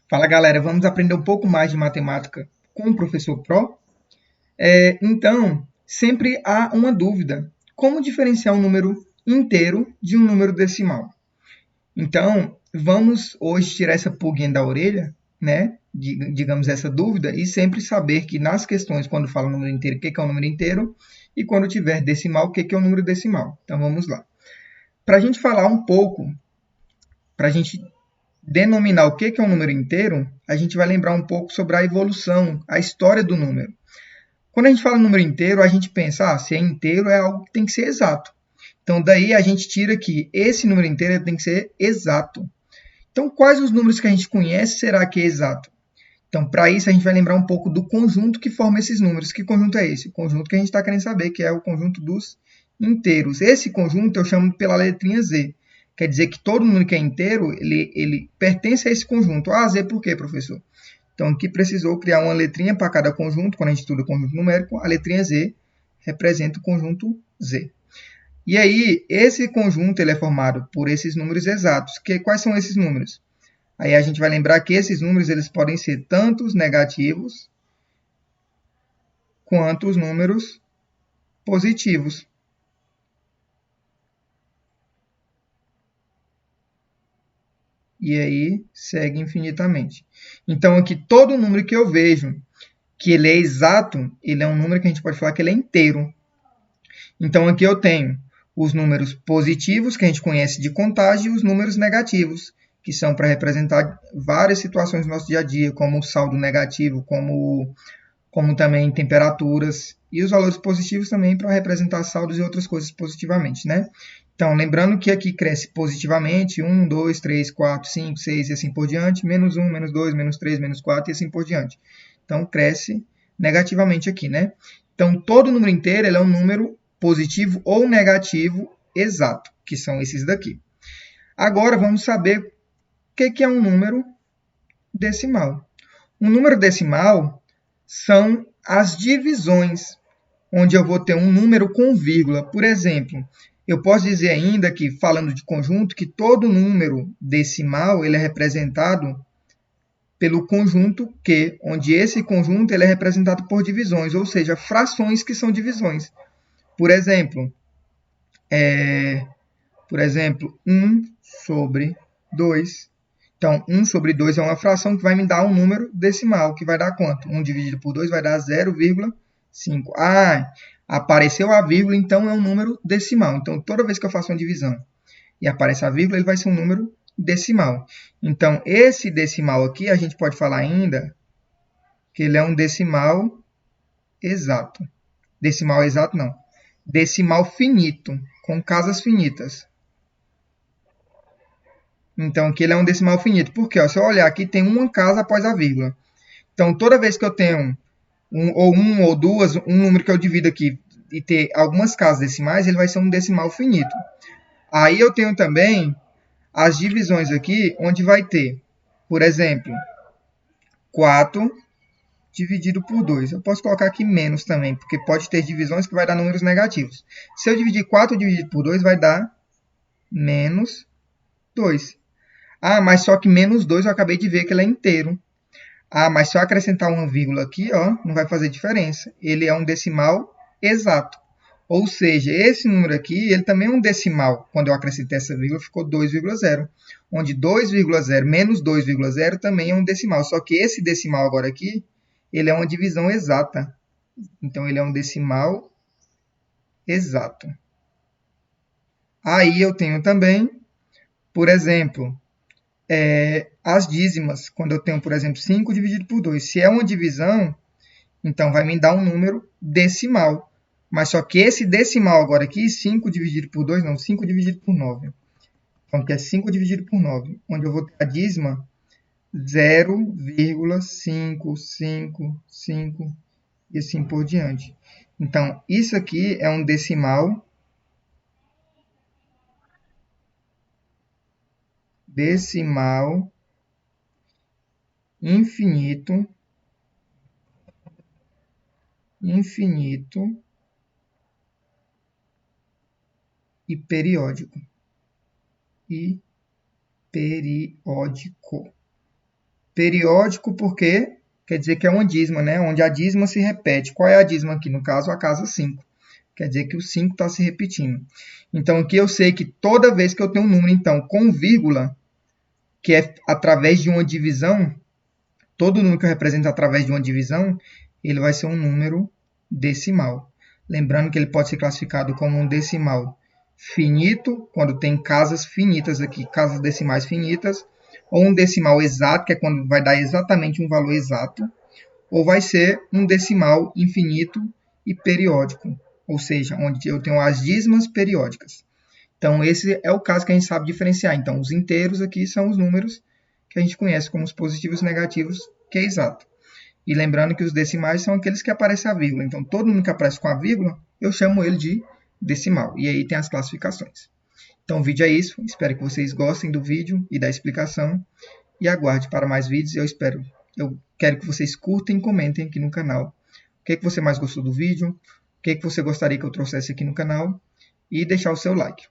Fala galera, vamos aprender um pouco mais de matemática com o professor Pro? Então, sempre há uma dúvida: como diferenciar um número inteiro de um número decimal? Então, vamos hoje tirar essa pulguinha da orelha, né? Digamos essa dúvida, e sempre saber que nas questões, quando fala número inteiro, o que é um número inteiro, e quando tiver decimal, o que é um número decimal. Então, vamos lá. Para a gente falar um pouco, para a gente denominar o que é um número inteiro, a gente vai lembrar um pouco sobre a evolução, a história do número. Quando a gente fala número inteiro, a gente pensa, se é inteiro é algo que tem que ser exato. Então, daí a gente tira que esse número inteiro tem que ser exato. Então, quais os números que a gente conhece será que é exato? Então, para isso, a gente vai lembrar um pouco do conjunto que forma esses números. Que conjunto é esse? O conjunto que a gente está querendo saber, que é o conjunto dos inteiros. Esse conjunto eu chamo pela letrinha Z. Quer dizer que todo número que é inteiro, ele pertence a esse conjunto. Ah, Z por quê, professor? Então, aqui precisou criar uma letrinha para cada conjunto. Quando a gente estuda conjunto numérico, a letrinha Z representa o conjunto Z. E aí, esse conjunto ele é formado por esses números exatos. Quais são esses números? Aí a gente vai lembrar que esses números eles podem ser tanto os negativos quanto os números positivos. E aí segue infinitamente. Então aqui todo número que eu vejo que ele é exato, ele é um número que a gente pode falar que ele é inteiro. Então aqui eu tenho os números positivos, que a gente conhece de contagem, e os números negativos, que são para representar várias situações do nosso dia a dia, como o saldo negativo, como também temperaturas, e os valores positivos também para representar saldos e outras coisas positivamente, né? Então, lembrando que aqui cresce positivamente 1, 2, 3, 4, 5, 6 e assim por diante, menos 1, menos 2, menos 3, menos 4 e assim por diante. Então, cresce negativamente aqui, né? Então, todo número inteiro ele é um número positivo ou negativo exato, que são esses daqui. Agora, vamos saber o que é um número decimal. Um número decimal são as divisões, onde eu vou ter um número com vírgula. Por exemplo, eu posso dizer ainda que, falando de conjunto, que todo número decimal ele é representado pelo conjunto Q, onde esse conjunto ele é representado por divisões, ou seja, frações que são divisões. Por exemplo, é, 1 sobre 2. Então, 1 sobre 2 é uma fração que vai me dar um número decimal, que vai dar quanto? 1 dividido por 2 vai dar 0,5. Ah, apareceu a vírgula, então é um número decimal. Então, toda vez que eu faço uma divisão e aparece a vírgula, ele vai ser um número decimal. Então, esse decimal aqui, a gente pode falar ainda que ele é um decimal exato. Decimal exato, não. Decimal finito, com casas finitas. Então, aqui ele é um decimal finito. Por quê? Se eu olhar aqui, tem uma casa após a vírgula. Então, toda vez que eu tenho um ou duas, um número que eu divido aqui e ter algumas casas decimais, ele vai ser um decimal finito. Aí eu tenho também as divisões aqui, onde vai ter, por exemplo, 4 dividido por 2. Eu posso colocar aqui menos também, porque pode ter divisões que vai dar números negativos. Se eu dividir 4 dividido por 2, vai dar menos 2. Ah, mas só que menos 2 eu acabei de ver que ele é inteiro. Ah, mas se eu acrescentar uma vírgula aqui, ó, não vai fazer diferença. Ele é um decimal exato. Ou seja, esse número aqui, ele também é um decimal. Quando eu acrescentei essa vírgula, ficou 2,0. Onde 2,0 menos 2,0 também é um decimal. Só que esse decimal agora aqui, ele é uma divisão exata. Então, ele é um decimal exato. Aí eu tenho também, por exemplo, as dízimas. Quando eu tenho, por exemplo, 5 dividido por 2. Se é uma divisão, então vai me dar um número decimal. Mas só que esse decimal agora aqui, 5 dividido por 2, não, 5 dividido por 9. Então, que é 5 dividido por 9, onde eu vou ter a dízima 0,555 e assim por diante. Então, isso aqui é um decimal infinito, infinito e periódico. E periódico. Periódico porque quer dizer que é uma dízima, né? Onde a dízima se repete. Qual é a dízima aqui? No caso, a casa 5. Quer dizer que o 5 está se repetindo. Então, aqui eu sei que toda vez que eu tenho um número, então, com vírgula, que é através de uma divisão, todo número que eu represento através de uma divisão, ele vai ser um número decimal. Lembrando que ele pode ser classificado como um decimal finito, quando tem casas finitas aqui, casas decimais finitas, ou um decimal exato, que é quando vai dar exatamente um valor exato, ou vai ser um decimal infinito e periódico, ou seja, onde eu tenho as dízimas periódicas. Então, esse é o caso que a gente sabe diferenciar. Então, os inteiros aqui são os números que a gente conhece como os positivos e negativos, que é exato. E lembrando que os decimais são aqueles que aparecem a vírgula. Então, todo número que aparece com a vírgula, eu chamo ele de decimal. E aí tem as classificações. Então, o vídeo é isso. Espero que vocês gostem do vídeo e da explicação. E aguarde para mais vídeos. Eu quero que vocês curtem e comentem aqui no canal. O que você mais gostou do vídeo? O que você gostaria que eu trouxesse aqui no canal? E deixar o seu like.